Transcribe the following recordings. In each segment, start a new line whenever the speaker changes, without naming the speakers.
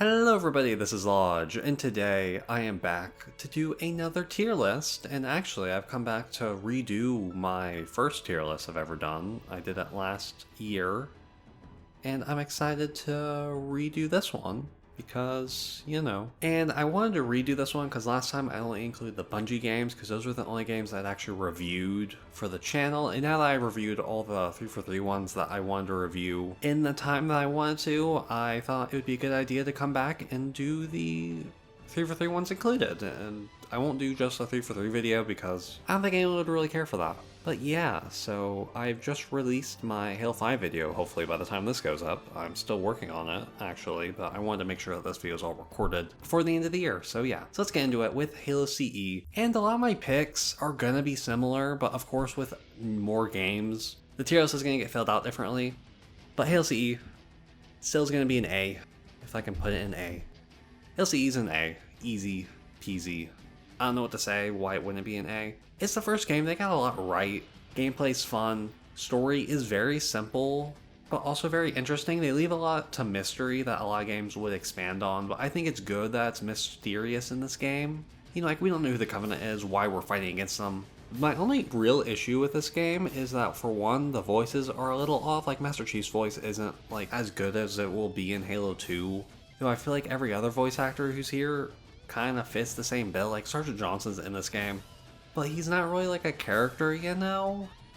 Hello everybody, this is Llodg, and today I am back to do another tier list, and actually I've come back to redo my first tier list I've ever done. I did it last year, and I'm excited to redo this one, because, And I wanted to redo this one because last time I only included the Bungie games, because those were the only games I'd actually reviewed for the channel, and now that I reviewed all the 343 ones that I wanted to review in the time that I wanted to, I thought it would be a good idea to come back and do the 343 ones included, and I won't do just a 343 video because I don't think anyone would really care for that. But yeah, so I've just released my Halo 5 video, hopefully by the time this goes up. I'm still working on it, actually, but I wanted to make sure that this video is all recorded before the end of the year, so yeah. So let's get into it with Halo CE, and a lot of my picks are gonna be similar, but of course with more games, the tier list is gonna get filled out differently. But Halo CE still is gonna be an A, if I can put it in A. Halo CE is an A, easy peasy. I don't know what to say, why it wouldn't be an A. It's the first game, they got a lot right. Gameplay's fun, story is very simple, but also very interesting. They leave a lot to mystery that a lot of games would expand on, but I think it's good that it's mysterious in this game. Like we don't know who the Covenant is, why we're fighting against them. My only real issue with this game is that, for one, the voices are a little off. Like Master Chief's voice isn't as good as it will be in Halo 2. Though I feel like every other voice actor who's here kind of fits the same bill. Like Sergeant Johnson's in this game, but he's not really a character,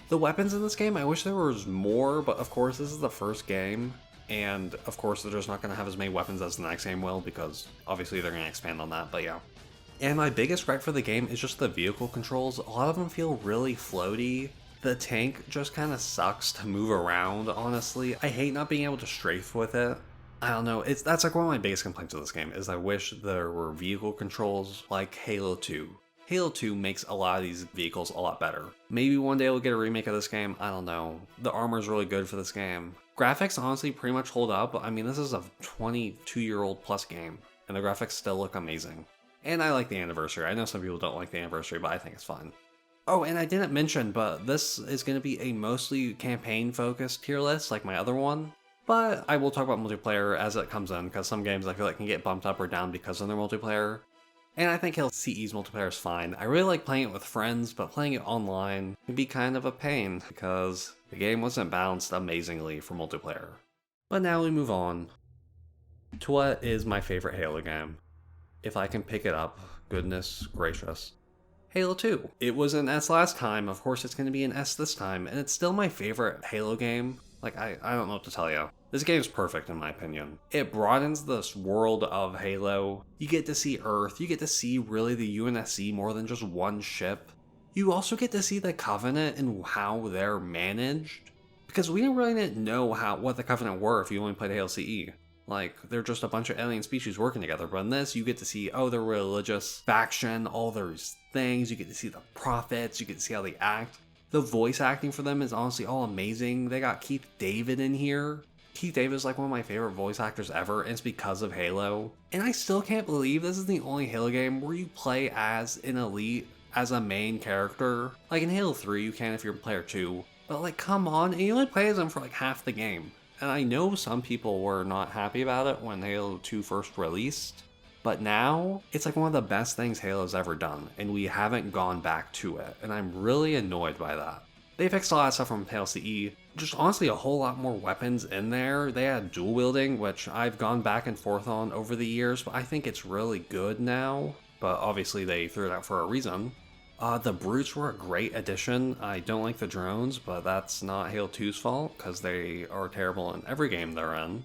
The weapons in this game, I wish there was more, but of course this is the first game, and of course they're just not going to have as many weapons as the next game will, because obviously they're going to expand on that, but yeah. And my biggest gripe for the game is just the vehicle controls. A lot of them feel really floaty. The tank just kind of sucks to move around, honestly. I hate not being able to strafe with it. I don't know, that's one of my biggest complaints with this game, is I wish there were vehicle controls like Halo 2. Halo 2 makes a lot of these vehicles a lot better. Maybe one day we'll get a remake of this game, I don't know. The armor's really good for this game. Graphics honestly pretty much hold up. I mean, this is a 22-year-old plus game, and the graphics still look amazing. And I like the anniversary. I know some people don't like the anniversary, but I think it's fun. Oh, and I didn't mention, but this is going to be a mostly campaign-focused tier list, like my other one. But I will talk about multiplayer as it comes in, because some games I feel like can get bumped up or down because of their multiplayer. And I think Halo CE's multiplayer is fine. I really like playing it with friends, but playing it online can be kind of a pain, because the game wasn't balanced amazingly for multiplayer. But now we move on to what is my favorite Halo game. If I can pick it up, goodness gracious. Halo 2. It was an S last time, of course it's going to be an S this time, and it's still my favorite Halo game. I don't know what to tell you. This game is perfect in my opinion. It broadens this world of Halo. You get to see Earth, you get to see really the UNSC more than just one ship. You also get to see the Covenant and how they're managed. Because we didn't really know what the Covenant were if you only played Halo CE. They're just a bunch of alien species working together, but in this you get to see, they're a religious faction, all those things, you get to see the prophets, you get to see how they act. The voice acting for them is honestly all amazing. They got Keith David in here. Keith David is one of my favorite voice actors ever, and it's because of Halo. And I still can't believe this is the only Halo game where you play as an elite, as a main character. In Halo 3 you can if you're player 2, but come on, and you only play as them for half the game. And I know some people were not happy about it when Halo 2 first released, but now it's one of the best things Halo's ever done, and we haven't gone back to it, and I'm really annoyed by that. They fixed a lot of stuff from Halo CE, just honestly a whole lot more weapons in there. They had dual wielding, which I've gone back and forth on over the years, but I think it's really good now, but obviously they threw it out for a reason. The brutes were a great addition. I don't like the drones, but that's not Halo 2's fault, because they are terrible in every game they're in.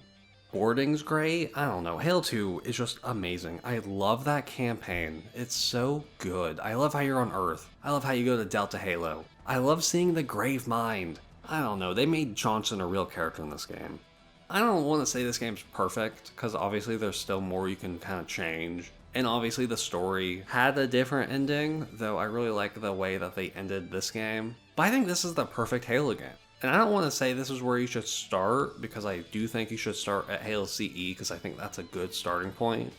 Boarding's great. I don't know. Halo 2 is just amazing. I love that campaign. It's so good. I love how you're on Earth. I love how you go to Delta Halo. I love seeing the Grave Mind. I don't know. They made Johnson a real character in this game. I don't want to say this game's perfect, because obviously there's still more you can kind of change. And obviously the story had a different ending, though I really like the way that they ended this game. But I think this is the perfect Halo game. And I don't want to say this is where you should start, because I do think you should start at Halo CE, because I think that's a good starting point.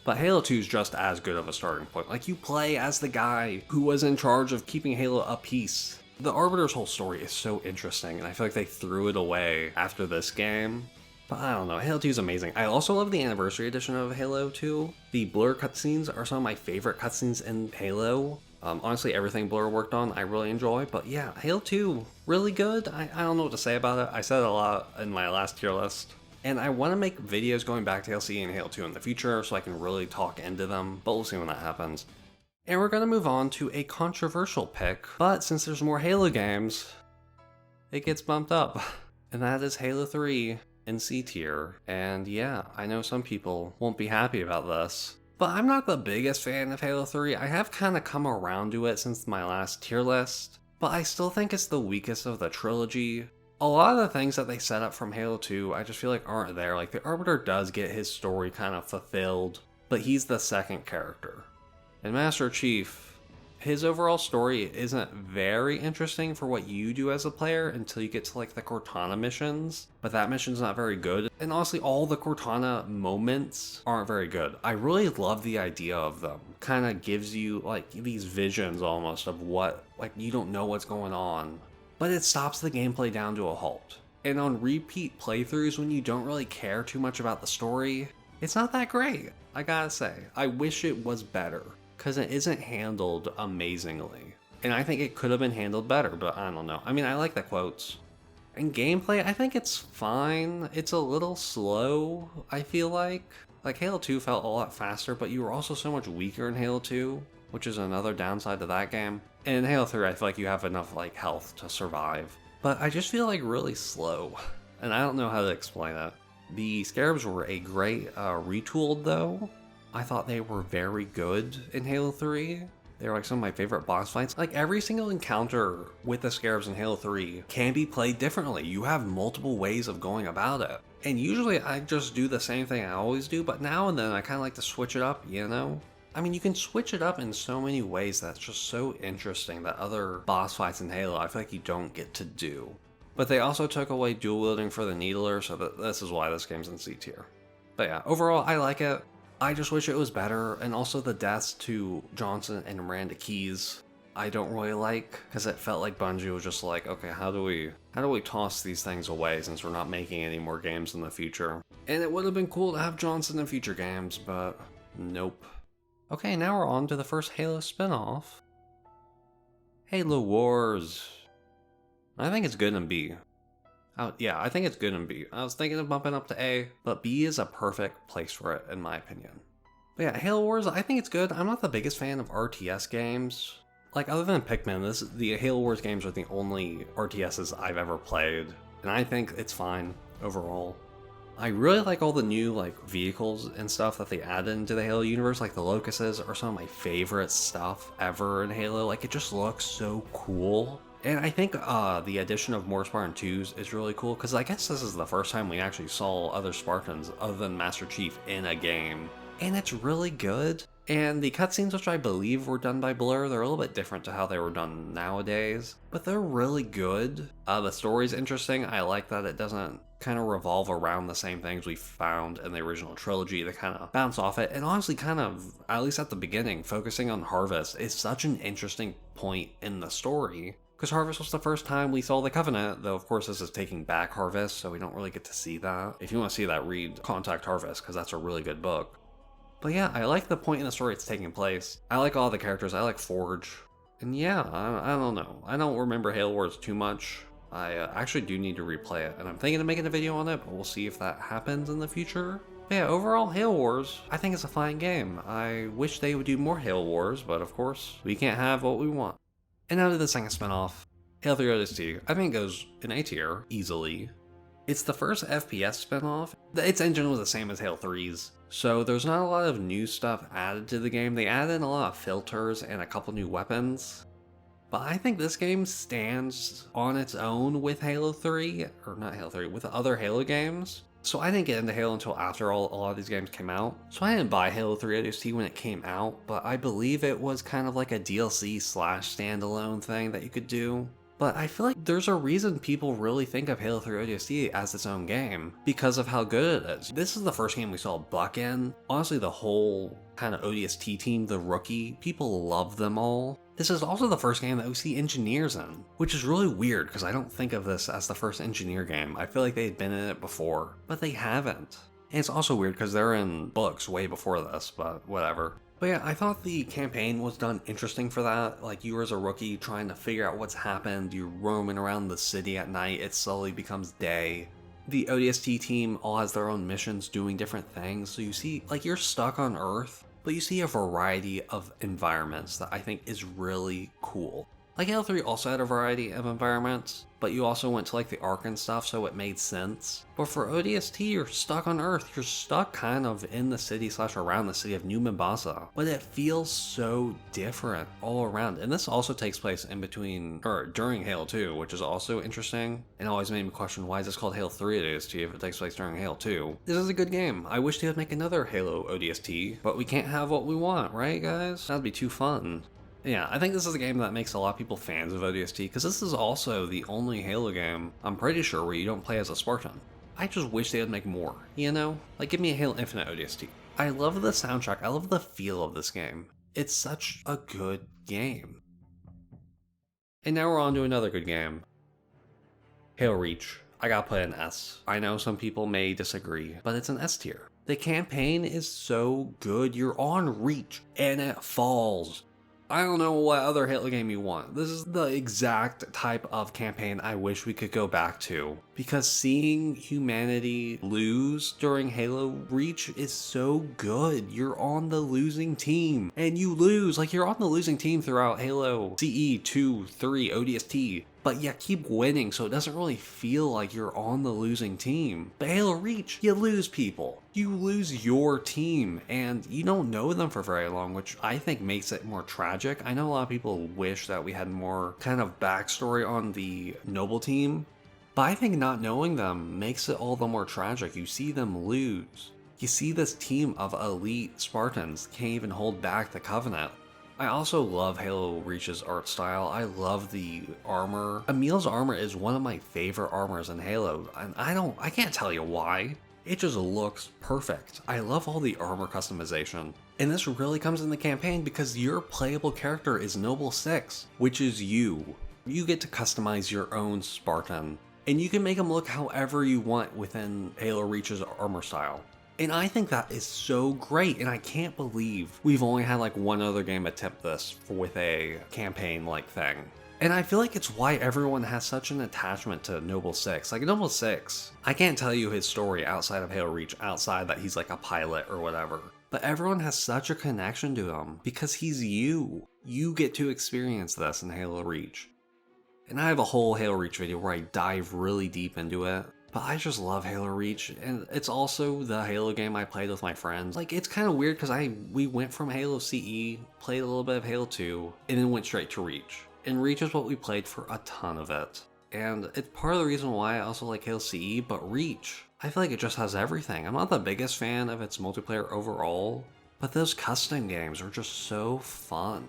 But Halo 2 is just as good of a starting point. You play as the guy who was in charge of keeping Halo a peace. The Arbiter's whole story is so interesting, and I feel like they threw it away after this game. But I don't know, Halo 2 is amazing. I also love the anniversary edition of Halo 2. The Blur cutscenes are some of my favorite cutscenes in Halo. Honestly, everything Blur worked on, I really enjoy. But yeah, Halo 2, really good. I don't know what to say about it. I said it a lot in my last tier list. And I want to make videos going back to Halo C and Halo 2 in the future so I can really talk into them. But we'll see when that happens. And we're going to move on to a controversial pick. But since there's more Halo games, it gets bumped up. And that is Halo 3 in C tier. And yeah, I know some people won't be happy about this. But I'm not the biggest fan of Halo 3. I have kind of come around to it since my last tier list, but I still think it's the weakest of the trilogy. A lot of the things that they set up from Halo 2, I just feel like aren't there. Like, the Arbiter does get his story kind of fulfilled, but he's the second character. And Master Chief, his overall story isn't very interesting for what you do as a player until you get to like the Cortana missions, but that mission's not very good. And honestly, all the Cortana moments aren't very good. I really love the idea of them. Kind of gives you like these visions almost of what, like you don't know what's going on, but it stops the gameplay down to a halt. And on repeat playthroughs when you don't really care too much about the story, it's not that great. I gotta say, I wish it was better, because it isn't handled amazingly. And I think it could have been handled better, but I don't know. I mean, I like the quotes. And gameplay, I think it's fine. It's a little slow, I feel like. Like, Halo 2 felt a lot faster, but you were also so much weaker in Halo 2, which is another downside to that game. And in Halo 3, I feel like you have enough, like, health to survive. But I just feel like really slow. And I don't know how to explain it. The Scarabs were a great retooled, though. I thought they were very good in Halo 3. They were like some of my favorite boss fights. Like every single encounter with the Scarabs in Halo 3 can be played differently. You have multiple ways of going about it. And usually I just do the same thing I always do, but now and then I kind of like to switch it up, you know? I mean, you can switch it up in so many ways that's just so interesting that other boss fights in Halo I feel like you don't get to do. But they also took away dual wielding for the Needler, so this is why this game's in C tier. But yeah, overall I like it. I just wish it was better, and also the deaths to Johnson and Miranda Keys I don't really like, because it felt like Bungie was just like, okay, how do we toss these things away since we're not making any more games in the future? And it would have been cool to have Johnson in future games, but nope. Okay, now we're on to the first Halo spin-off. Halo Wars. I think it's good in B. Yeah, I think it's good in B. I was thinking of bumping up to A, but B is a perfect place for it, in my opinion. But yeah, Halo Wars, I think it's good. I'm not the biggest fan of RTS games. Like, other than Pikmin, the Halo Wars games are the only RTSs I've ever played, and I think it's fine overall. I really like all the new, like, vehicles and stuff that they added into the Halo universe, like the Locusts are some of my favorite stuff ever in Halo. Like, it just looks so cool. And I think the addition of more Spartan 2s is really cool, because I guess this is the first time we actually saw other Spartans other than Master Chief in a game. And it's really good. And the cutscenes, which I believe were done by Blur, they're a little bit different to how they were done nowadays, but they're really good. The story's interesting. I like that it doesn't kind of revolve around the same things we found in the original trilogy. They kind of bounce off it, and honestly kind of, at least at the beginning, focusing on Harvest is such an interesting point in the story. Because Harvest was the first time we saw the Covenant, though of course this is taking back Harvest, so we don't really get to see that. If you want to see that, read Contact Harvest, because that's a really good book. But yeah, I like the point in the story it's taking place. I like all the characters, I like Forge. And yeah, I don't know. I don't remember Halo Wars too much. I actually do need to replay it, and I'm thinking of making a video on it, but we'll see if that happens in the future. But yeah, overall, Halo Wars, I think it's a fine game. I wish they would do more Halo Wars, but of course, we can't have what we want. And now to the second spinoff, Halo 3 ODST. I think it goes in A tier, easily. It's the first FPS spinoff. Its engine was the same as Halo 3's, so there's not a lot of new stuff added to the game. They added a lot of filters and a couple new weapons. But I think this game stands on its own with Halo 3, or not Halo 3, with other Halo games. So I didn't get into Halo until after a lot of these games came out. So I didn't buy Halo 3 ODST when it came out, but I believe it was kind of like a DLC / standalone thing that you could do. But I feel like there's a reason people really think of Halo 3 ODST as its own game, because of how good it is. This is the first game we saw Buck in. Honestly, the whole kind of ODST team, the rookie, people love them all. This is also the first game that we see engineers in, which is really weird because I don't think of this as the first engineer game. I feel like they had been in it before, but they haven't. And it's also weird because they're in books way before this, but whatever. But yeah, I thought the campaign was done interesting for that. Like, you as a rookie trying to figure out what's happened, you're roaming around the city at night, it slowly becomes day. The ODST team all has their own missions doing different things, so you see, like, you're stuck on Earth, but you see a variety of environments that I think is really cool. Like, Halo 3 also had a variety of environments, but you also went to like the Ark and stuff, so it made sense. But for ODST, you're stuck on Earth. You're stuck kind of in the city / around the city of New Mombasa, but it feels so different all around. And this also takes place in between, or during Halo 2, which is also interesting, and always made me question, why is this called Halo 3 ODST if it takes place during Halo 2? This is a good game. I wish they would make another Halo ODST, but we can't have what we want, right guys? That'd be too fun. Yeah, I think this is a game that makes a lot of people fans of ODST, because this is also the only Halo game, I'm pretty sure, where you don't play as a Spartan. I just wish they would make more, you know? Like, give me a Halo Infinite ODST. I love the soundtrack, I love the feel of this game. It's such a good game. And now we're on to another good game. Halo Reach. I gotta put an S. I know some people may disagree, but it's an S tier. The campaign is so good, you're on Reach, and it falls. I don't know what other Halo game you want. This is the exact type of campaign I wish we could go back to. Because seeing humanity lose during Halo Reach is so good. You're on the losing team. And you lose. Like, you're on the losing team throughout Halo CE 2, 3, ODST. But you keep winning, so it doesn't really feel like you're on the losing team. But Halo Reach, you lose people. You lose your team, and you don't know them for very long, which I think makes it more tragic. I know a lot of people wish that we had more kind of backstory on the Noble team, but I think not knowing them makes it all the more tragic. You see them lose. You see this team of elite Spartans can't even hold back the Covenant. I also love Halo Reach's art style. I love the armor. Emil's armor is one of my favorite armors in Halo, and I can't tell you why. It just looks perfect. I love all the armor customization. And this really comes in the campaign because your playable character is Noble 6, which is you. You get to customize your own Spartan, and you can make him look however you want within Halo Reach's armor style. And I think that is so great, and I can't believe we've only had like one other game attempt this with a campaign-like thing. And I feel like it's why everyone has such an attachment to Noble 6. Like, Noble 6, I can't tell you his story outside of Halo Reach, outside that he's like a pilot or whatever. But everyone has such a connection to him because he's you. You get to experience this in Halo Reach. And I have a whole Halo Reach video where I dive really deep into it. But I just love Halo Reach, and it's also the Halo game I played with my friends. Like, it's kind of weird because we went from Halo CE, played a little bit of Halo 2, and then went straight to Reach. And Reach is what we played for a ton of it. And it's part of the reason why I also like Halo CE, but Reach, I feel like it just has everything. I'm not the biggest fan of its multiplayer overall, but those custom games are just so fun.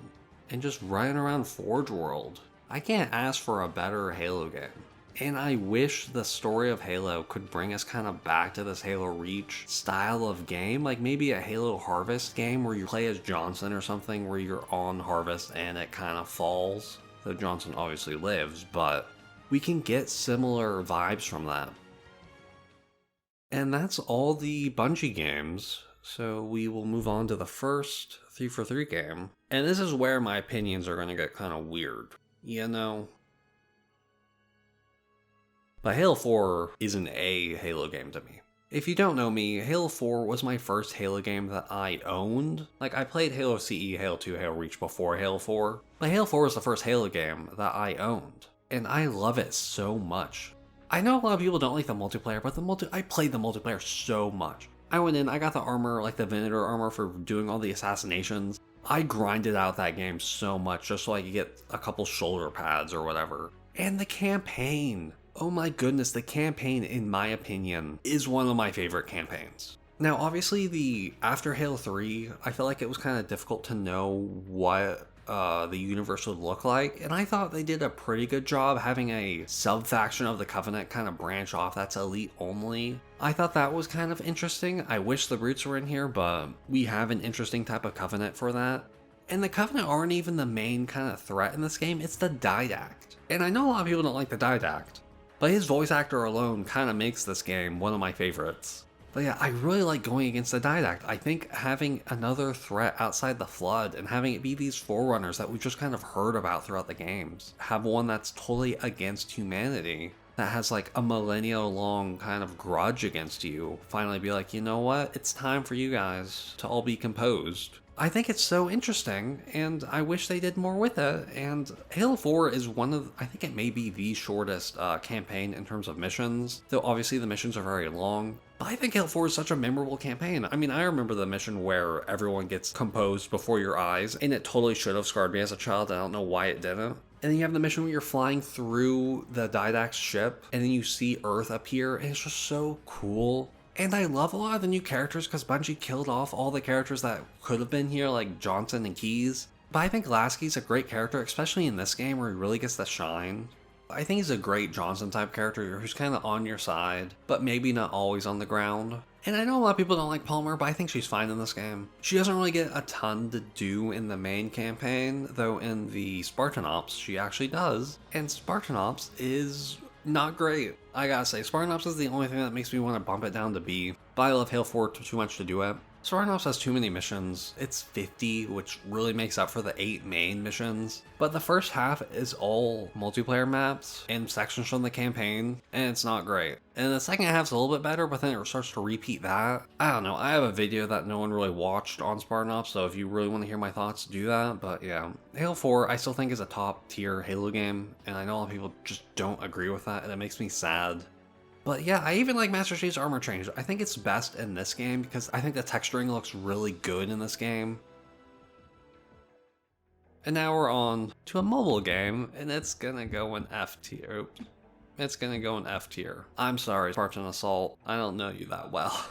And just running around Forge World. I can't ask for a better Halo game. And I wish the story of Halo could bring us kind of back to this Halo Reach style of game, like maybe a Halo Harvest game where you play as Johnson or something where you're on Harvest and it kind of falls. Though Johnson obviously lives, but we can get similar vibes from that. And that's all the Bungie games, so we will move on to the first 343 game. And this is where my opinions are going to get kind of weird, you know? But Halo 4 isn't a Halo game to me. If you don't know me, Halo 4 was my first Halo game that I owned. Like, I played Halo CE, Halo 2, Halo Reach before Halo 4, but Halo 4 was the first Halo game that I owned. And I love it so much. I know a lot of people don't like the multiplayer, but I played the multiplayer so much. I went in, I got the armor, like the Venator armor for doing all the assassinations. I grinded out that game so much just so I could get a couple shoulder pads or whatever. And the campaign. Oh my goodness, the campaign, in my opinion, is one of my favorite campaigns. Now, obviously, after Halo 3, I felt like it was kind of difficult to know what the universe would look like, and I thought they did a pretty good job having a sub-faction of the Covenant kind of branch off that's elite only. I thought that was kind of interesting. I wish the Brutes were in here, but we have an interesting type of Covenant for that. And the Covenant aren't even the main kind of threat in this game, it's the Didact. And I know a lot of people don't like the Didact, but his voice actor alone kind of makes this game one of my favorites. But yeah, I really like going against the Didact. I think having another threat outside the Flood and having it be these Forerunners that we've just kind of heard about throughout the games, have one that's totally against humanity, that has like a millennia long kind of grudge against you, finally be like, you know what, it's time for you guys to all be composed. I think it's so interesting, and I wish they did more with it, and Halo 4 is one of, I think it may be the shortest campaign in terms of missions, though obviously the missions are very long, but I think Halo 4 is such a memorable campaign. I mean, I remember the mission where everyone gets composed before your eyes, and it totally should have scarred me as a child, I don't know why it didn't. And then you have the mission where you're flying through the Didact's ship, and then you see Earth appear, and it's just so cool. And I love a lot of the new characters because Bungie killed off all the characters that could have been here, like Johnson and Keyes. But I think Lasky's a great character, especially in this game where he really gets to shine. I think he's a great Johnson type character who's kind of on your side, but maybe not always on the ground. And I know a lot of people don't like Palmer, but I think she's fine in this game. She doesn't really get a ton to do in the main campaign, though in the Spartan Ops she actually does. And Spartan Ops is not great. I gotta say, Spartan Ops is the only thing that makes me want to bump it down to B, but I love Halo 4 too much to do it. Spartan Ops has too many missions. It's 50, which really makes up for the 8 main missions. But the first half is all multiplayer maps and sections from the campaign, and it's not great. And the second half's a little bit better, but then it starts to repeat that. I don't know, I have a video that no one really watched on Spartan Ops, so if you really want to hear my thoughts, do that. But yeah, Halo 4 I still think is a top tier Halo game, and I know a lot of people just don't agree with that, and it makes me sad. But yeah, I even like Master Chief's armor change. I think it's best in this game because I think the texturing looks really good in this game. And now we're on to a mobile game, and it's gonna go in F tier. Oops. It's gonna go in F tier. I'm sorry, Spartan Assault. I don't know you that well.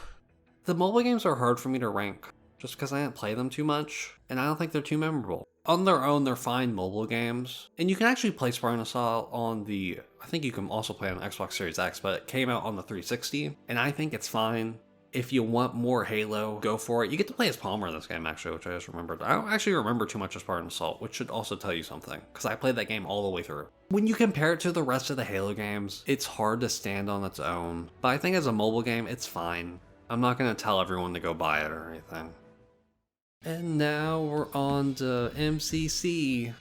The mobile games are hard for me to rank, just because I didn't play them too much, and I don't think they're too memorable. On their own, they're fine mobile games, and you can actually play Spartan Assault on the, I think you can also play on Xbox Series X, but it came out on the 360, and I think it's fine. If you want more Halo, go for it. You get to play as Palmer in this game, actually, which I just remembered. I don't actually remember too much of Spartan Assault, which should also tell you something, because I played that game all the way through. When you compare it to the rest of the Halo games, it's hard to stand on its own, but I think as a mobile game, it's fine. I'm not going to tell everyone to go buy it or anything. And now we're on to MCC.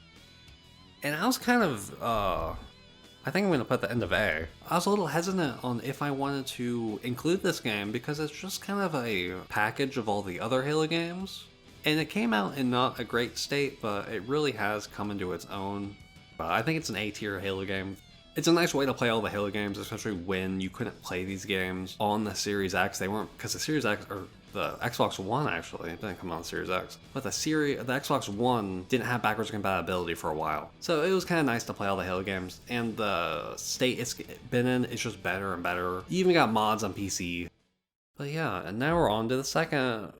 And I was kind of, I think I'm going to put the end of A. I was a little hesitant on if I wanted to include this game because it's just kind of a package of all the other Halo games. And it came out in not a great state, but it really has come into its own. I think it's an A tier Halo game. It's a nice way to play all the Halo games, especially when you couldn't play these games on the Series X. They weren't, because the Series X, or the Xbox One actually, it didn't come on the Series X, but the Xbox One didn't have backwards compatibility for a while. So it was kind of nice to play all the Halo games, and the state it's been in is just better and better. You even got mods on PC. But yeah, and now we're on to the second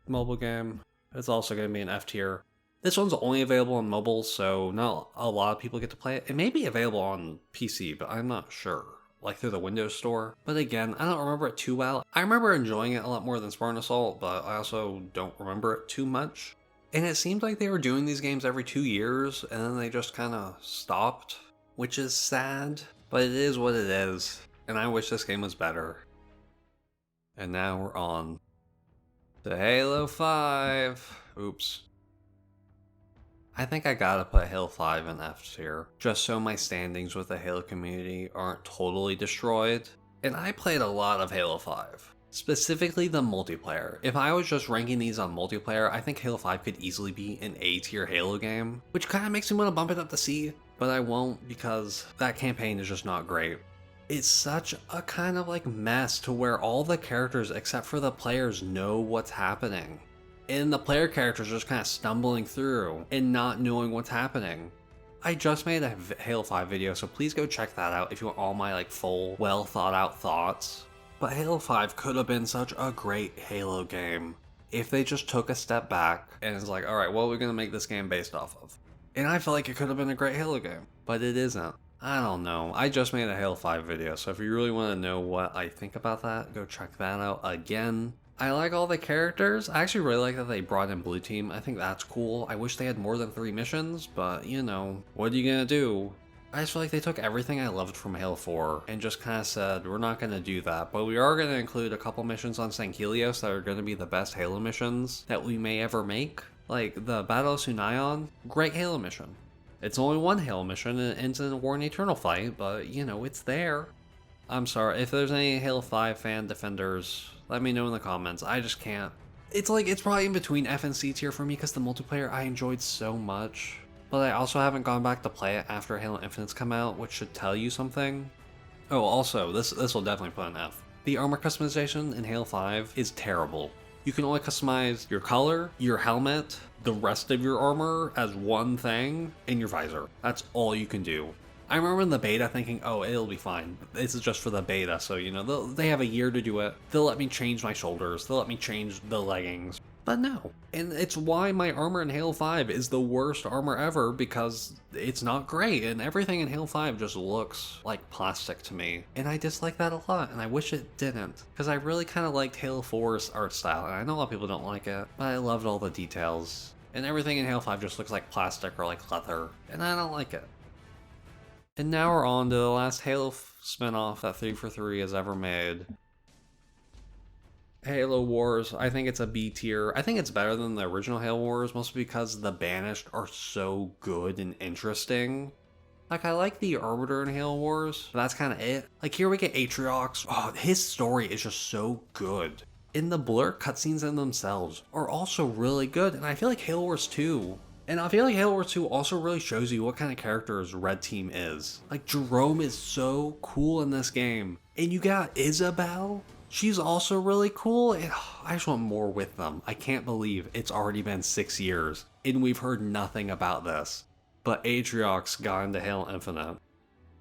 mobile game. It's also going to be an F tier. This one's only available on mobile, so not a lot of people get to play it. It may be available on PC, but I'm not sure. Like through the Windows Store. But again, I don't remember it too well. I remember enjoying it a lot more than Spartan Assault, but I also don't remember it too much. And it seemed like they were doing these games every 2 years, and then they just kind of stopped, which is sad, but it is what it is. And I wish this game was better. And now we're on to Halo 5. Oops. I think I gotta put Halo 5 in F tier, just so my standings with the Halo community aren't totally destroyed. And I played a lot of Halo 5, specifically the multiplayer. If I was just ranking these on multiplayer, I think Halo 5 could easily be an A tier Halo game, which kind of makes me want to bump it up to C, but I won't because that campaign is just not great. It's such a kind of like mess to where all the characters except for the players know what's happening. And the player characters are just kind of stumbling through and not knowing what's happening. I just made a Halo 5 video, so please go check that out if you want all my like full, well thought out thoughts. But Halo 5 could have been such a great Halo game if they just took a step back and it's like, alright, what are we going to make this game based off of? And I feel like it could have been a great Halo game, but it isn't. I don't know. I just made a Halo 5 video, so if you really want to know what I think about that, go check that out again. I like all the characters. I actually really like that they brought in Blue Team. I think that's cool. I wish they had more than 3 missions, but you know, what are you gonna do? I just feel like they took everything I loved from Halo 4 and just kind of said, we're not going to do that, but we are going to include a couple missions on St. Helios that are going to be the best Halo missions that we may ever make. Like the Battle of Sunayon, great Halo mission. It's only one Halo mission and it ends in a War and Eternal fight, but you know, it's there. I'm sorry, if there's any Halo 5 fan defenders, let me know in the comments. I just can't. It's probably in between F and C tier for me because the multiplayer I enjoyed so much. But I also haven't gone back to play it after Halo Infinite's come out, which should tell you something. Oh, also, this will definitely put an F. The armor customization in Halo 5 is terrible. You can only customize your color, your helmet, the rest of your armor as one thing, and your visor. That's all you can do. I remember in the beta thinking, oh, it'll be fine. This is just for the beta, so you know, they have a year to do it. They'll let me change my shoulders, they'll let me change the leggings. But no. And it's why my armor in Halo 5 is the worst armor ever, because it's not great, and everything in Halo 5 just looks like plastic to me. And I dislike that a lot, and I wish it didn't. Because I really kind of liked Halo 4's art style, and I know a lot of people don't like it, but I loved all the details. And everything in Halo 5 just looks like plastic or like leather, and I don't like it. And now we're on to the last Halo spinoff that 343 has ever made. Halo Wars, I think it's a B tier. I think it's better than the original Halo Wars, mostly because the Banished are so good and interesting. Like, I like the Arbiter in Halo Wars, but that's kind of it. Like, here we get Atriox. Oh, his story is just so good. And the blur cutscenes in themselves are also really good, and I feel like Halo Wars 2. And I feel like Halo Wars 2 also really shows you what kind of characters Red Team is. Like, Jerome is so cool in this game. And you got Isabel. She's also really cool, and I just want more with them. I can't believe it's already been 6 years, and we've heard nothing about this. But Atriox got into Halo Infinite.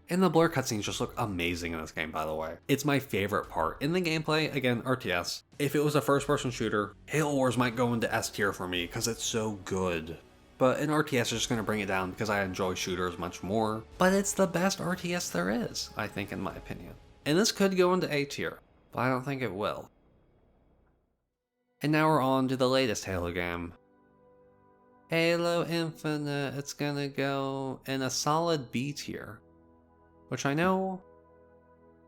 And the blur cutscenes just look amazing in this game, by the way. It's my favorite part. In the gameplay, again, RTS. If it was a first-person shooter, Halo Wars might go into S tier for me, because it's so good. But in RTS, it's just going to bring it down because I enjoy shooters much more. But it's the best RTS there is, I think, in my opinion. And this could go into A tier, but I don't think it will. And now we're on to the latest Halo game. Halo Infinite, it's gonna go in a solid B tier. Which I know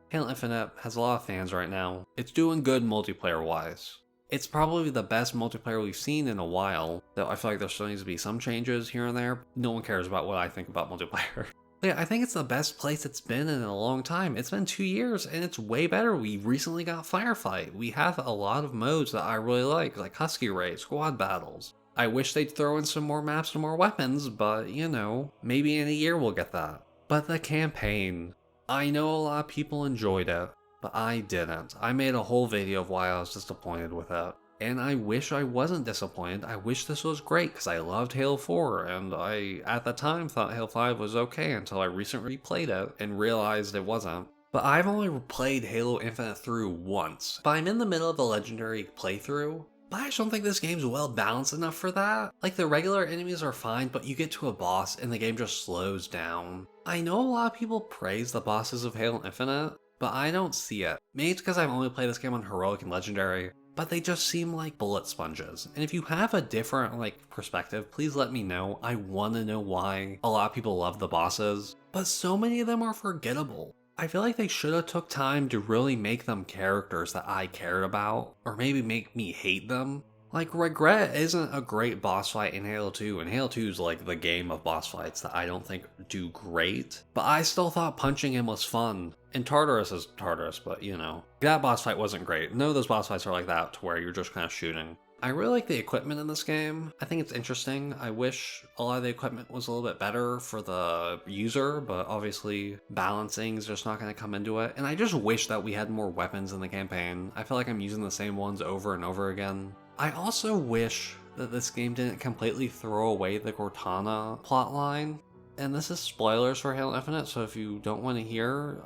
Halo Infinite has a lot of fans right now. It's doing good multiplayer-wise. It's probably the best multiplayer we've seen in a while, though I feel like there still needs to be some changes here and there. No one cares about what I think about multiplayer. But yeah, I think it's the best place it's been in a long time. It's been 2 years, and it's way better. We recently got Firefight. We have a lot of modes that I really like Husky Raid, Squad Battles. I wish they'd throw in some more maps and more weapons, but, you know, maybe in a year we'll get that. But the campaign, I know a lot of people enjoyed it, but I didn't. I made a whole video of why I was disappointed with it. And I wish I wasn't disappointed. I wish this was great because I loved Halo 4 and I, at the time, thought Halo 5 was okay until I recently replayed it and realized it wasn't. But I've only played Halo Infinite through once. But I'm in the middle of a legendary playthrough. But I just don't think this game's well balanced enough for that. Like, the regular enemies are fine, but you get to a boss and the game just slows down. I know a lot of people praise the bosses of Halo Infinite, but I don't see it. Maybe it's because I've only played this game on Heroic and Legendary, but they just seem like bullet sponges. And if you have a different, perspective, please let me know. I want to know why a lot of people love the bosses, but so many of them are forgettable. I feel like they should have took time to really make them characters that I cared about, or maybe make me hate them. Like, Regret isn't a great boss fight in Halo 2, and Halo 2 is like the game of boss fights that I don't think do great, but I still thought punching him was fun. And Tartarus is Tartarus, but you know. That boss fight wasn't great. None of those boss fights are like that, to where you're just kind of shooting. I really like the equipment in this game. I think it's interesting. I wish a lot of the equipment was a little bit better for the user, but obviously balancing is just not going to come into it. And I just wish that we had more weapons in the campaign. I feel like I'm using the same ones over and over again. I also wish that this game didn't completely throw away the Cortana plotline. And this is spoilers for Halo Infinite, so if you don't want to hear,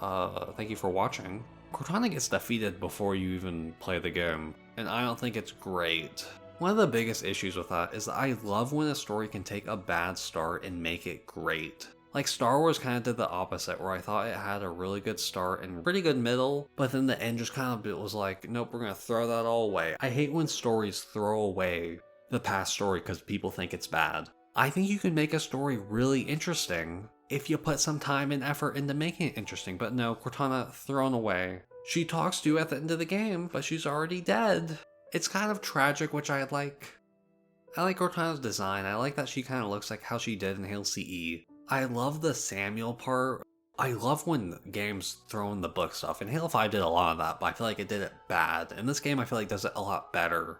thank you for watching. Cortana gets defeated before you even play the game, and I don't think it's great. One of the biggest issues with that is that I love when a story can take a bad start and make it great. Like, Star Wars kind of did the opposite, where I thought it had a really good start and pretty good middle, but then the end just kind of it was like, nope, we're gonna throw that all away. I hate when stories throw away the past story because people think it's bad. I think you can make a story really interesting if you put some time and effort into making it interesting, but no, Cortana thrown away. She talks to you at the end of the game, but she's already dead. It's kind of tragic, which I like. I like Cortana's design. I like that she kind of looks like how she did in Halo CE. I love the Samuel part. I love when games throw in the book stuff, and Halo 5 did a lot of that, but I feel like it did it bad. And this game I feel like does it a lot better.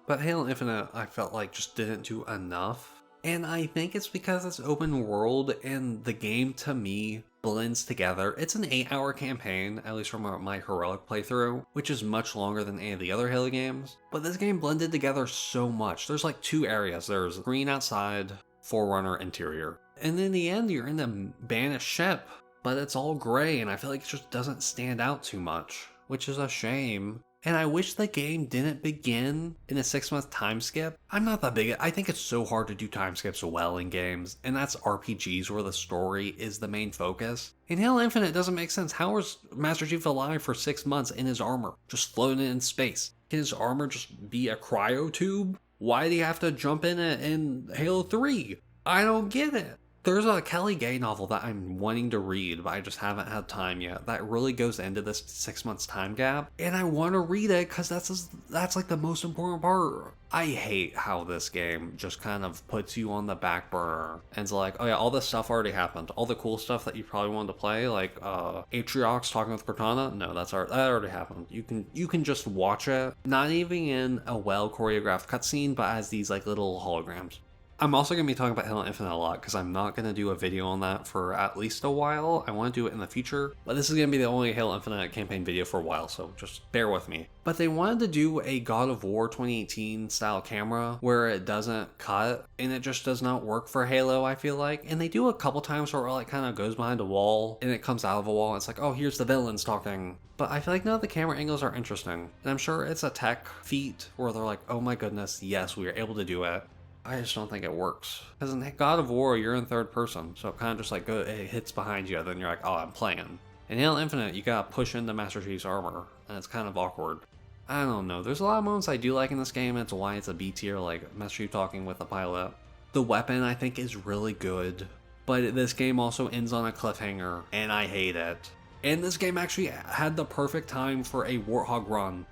But Halo Infinite I felt like just didn't do enough. And I think it's because it's open world and the game to me blends together. It's an 8-hour campaign, at least from my heroic playthrough, which is much longer than any of the other Halo games. But this game blended together so much. There's like 2 areas. There's green outside, Forerunner interior. And in the end, you're in a banished ship, but it's all gray, and I feel like it just doesn't stand out too much, which is a shame. And I wish the game didn't begin in a 6-month time skip. I'm not that big. I think it's so hard to do time skips well in games, and that's RPGs where the story is the main focus. In Halo Infinite, it doesn't make sense. How is Master Chief alive for 6 months in his armor, just floating in space? Can his armor just be a cryo tube? Why did he have to jump in it in Halo 3? I don't get it. There's a Kelly Gay novel that I'm wanting to read, but I just haven't had time yet, that really goes into this 6 months time gap, and I want to read it because that's like the most important part. I hate how this game just kind of puts you on the back burner and it's like, oh yeah, all this stuff already happened. All the cool stuff that you probably wanted to play, like Atriox talking with Cortana, no, that already happened. You can just watch it, not even in a well choreographed cutscene, but as these like little holograms. I'm also going to be talking about Halo Infinite a lot because I'm not going to do a video on that for at least a while. I want to do it in the future, but this is going to be the only Halo Infinite campaign video for a while, so just bear with me. But they wanted to do a God of War 2018 style camera where it doesn't cut, and it just does not work for Halo, I feel like. And they do a couple times where it like kind of goes behind a wall and it comes out of a wall and it's like, oh, here's the villains talking. But I feel like none of the camera angles are interesting. And I'm sure it's a tech feat where they're like, oh my goodness, yes, we were able to do it. I just don't think it works. Because in God of War, you're in third person, so it kind of just like it hits behind you, and then you're like, oh, I'm playing. In Halo Infinite, you gotta push into Master Chief's armor, and it's kind of awkward. I don't know, there's a lot of moments I do like in this game, and it's why it's a B tier, like Master Chief talking with a pilot. The weapon, I think, is really good, but this game also ends on a cliffhanger, and I hate it. And this game actually had the perfect time for a Warthog run.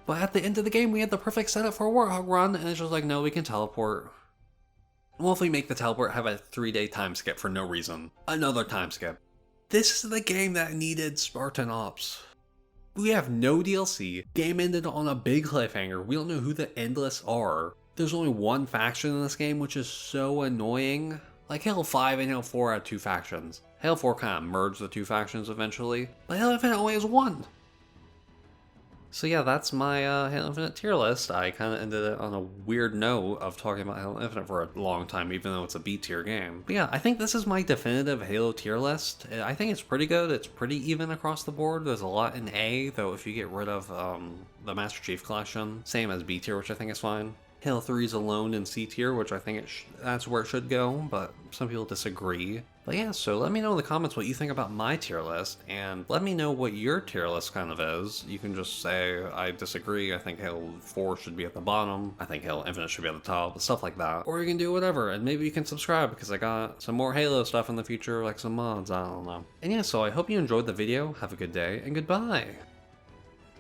But at the end of the game, we had the perfect setup for a Warthog run, and it's just like, no, we can teleport. Well, if we make the teleport have a 3-day time skip for no reason. Another time skip. This is the game that needed Spartan Ops. We have no DLC. Game ended on a big cliffhanger. We don't know who the Endless are. There's only one faction in this game, which is so annoying. Like Halo 5 and Halo 4 had 2 factions. Halo 4 kind of merged the 2 factions eventually. But Halo Infinite only has 1. So yeah, that's my Halo Infinite tier list. I kind of ended it on a weird note of talking about Halo Infinite for a long time, even though it's a B tier game. But yeah, I think this is my definitive Halo tier list. I think it's pretty good. It's pretty even across the board. There's a lot in A, though if you get rid of the Master Chief Collection, same as B tier, which I think is fine. Halo 3 is alone in C tier, which I think that's where it should go, but some people disagree. But yeah, so let me know in the comments what you think about my tier list, and let me know what your tier list kind of is. You can just say, I disagree, I think Halo 4 should be at the bottom, I think Halo Infinite should be at the top, stuff like that. Or you can do whatever, and maybe you can subscribe, because I got some more Halo stuff in the future, like some mods, I don't know. And yeah, so I hope you enjoyed the video, have a good day, and goodbye!